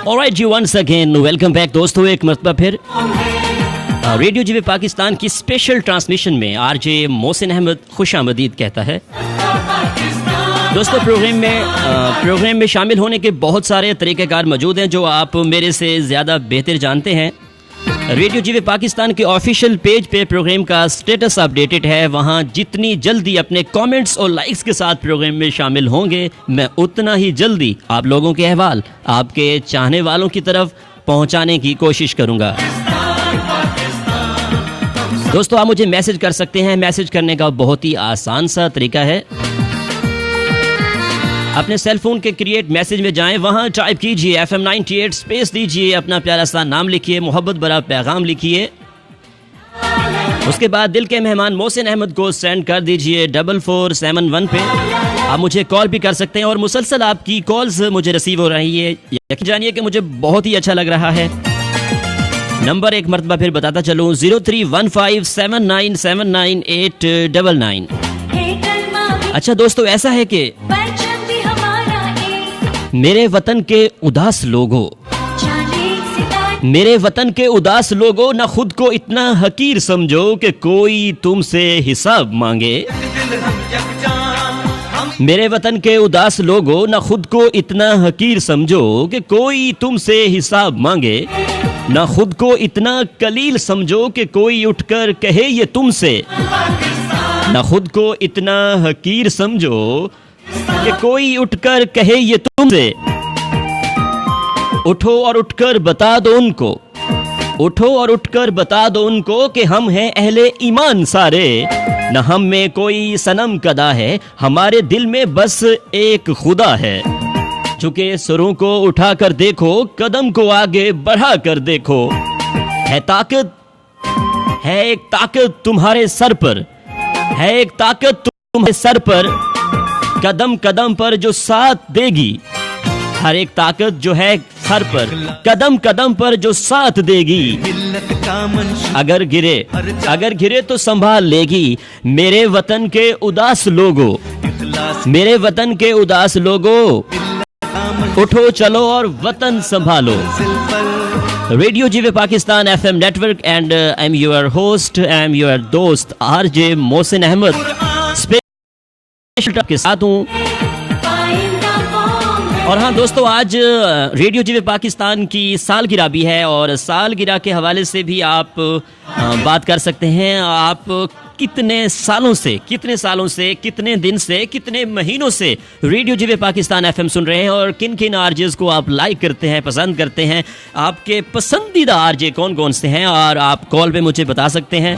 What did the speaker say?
Alright जी, once again welcome back दोस्तों, एक मरतबा फिर रेडियो जीवे पाकिस्तान की स्पेशल ट्रांसमिशन में आरजे मोहसिन अहमद खुशामदीद कहता है। दोस्तों, प्रोग्राम में शामिल होने के बहुत सारे तरीक़ेकार मौजूद हैं जो आप मेरे से ज़्यादा बेहतर जानते हैं। रेडियो जीवे पाकिस्तान के ऑफिशियल पेज पे प्रोग्राम का स्टेटस अपडेटेड है। वहाँ जितनी जल्दी अपने कमेंट्स और लाइक्स के साथ प्रोग्राम में शामिल होंगे, मैं उतना ही जल्दी आप लोगों के अहवाल आपके चाहने वालों की तरफ पहुँचाने की कोशिश करूँगा। दोस्तों, आप मुझे मैसेज कर सकते हैं। मैसेज करने का बहुत ही आसान सा तरीका है। अपने सेल फोन के क्रिएट मैसेज में जाएं, वहां टाइप कीजिए FM 98 स्पेस दीजिए, अपना प्यारा सा नाम लिखिए, मोहब्बत भरा पैगाम लिखिए। उसके बाद दिल के मेहमान मोहसिन अहमद को सेंड कर दीजिए 4471 पे। आप मुझे कॉल भी कर सकते हैं और मुसलसल आपकी कॉल्स मुझे रिसीव हो रही है। यकीन जानिए कि मुझे बहुत ही अच्छा लग रहा है। नंबर एक मरतबा फिर बताता चलूँ, 031579799899। अच्छा दोस्तों, ऐसा है कि मेरे वतन के उदास लोगों, मेरे वतन के उदास लोगों, ना खुद को इतना हकीर समझो कि कोई तुमसे हिसाब मांगे। मेरे वतन के उदास लोगों, ना खुद को इतना हकीर समझो कि कोई तुमसे हिसाब मांगे। ना खुद को इतना कलील समझो कि कोई उठकर कहे ये तुमसे। ना खुद को इतना हकीर समझो कि कोई उठकर कहे ये तुमसे। उठो और उठकर बता दो उनको, उठो और उठकर बता दो उनको कि हम हैं अहले ईमान सारे। न हम में कोई सनम कदा है, हमारे दिल में बस एक खुदा है। झुके सुरों को उठा कर देखो, कदम को आगे बढ़ा कर देखो। है ताकत, है एक ताकत तुम्हारे सर पर, है एक ताकत तुम्हारे सर पर, कदम कदम पर जो साथ देगी। हर एक ताकत जो है सर पर, कदम कदम पर जो साथ देगी। अगर गिरे तो संभाल लेगी। मेरे वतन के उदास लोगों, मेरे वतन के उदास लोगों, उठो चलो और वतन संभालो। रेडियो जीवे Pakistan FM network and I am your host, I am your दोस्त आरजे मोहसिन अहमद के साथ हूँ। और हाँ दोस्तों, आज रेडियो जीवे पाकिस्तान की सालगिरह भी है और सालगिरह के हवाले से भी आप बात कर सकते हैं। आप कितने सालों से, कितने दिन से, कितने महीनों से रेडियो जीवे पाकिस्तान FM सुन रहे हैं और किन किन आरजेस को आप लाइक करते हैं, पसंद करते हैं। आपके पसंदीदा आरजे कौन कौन से हैं और आप कॉल पे मुझे बता सकते हैं।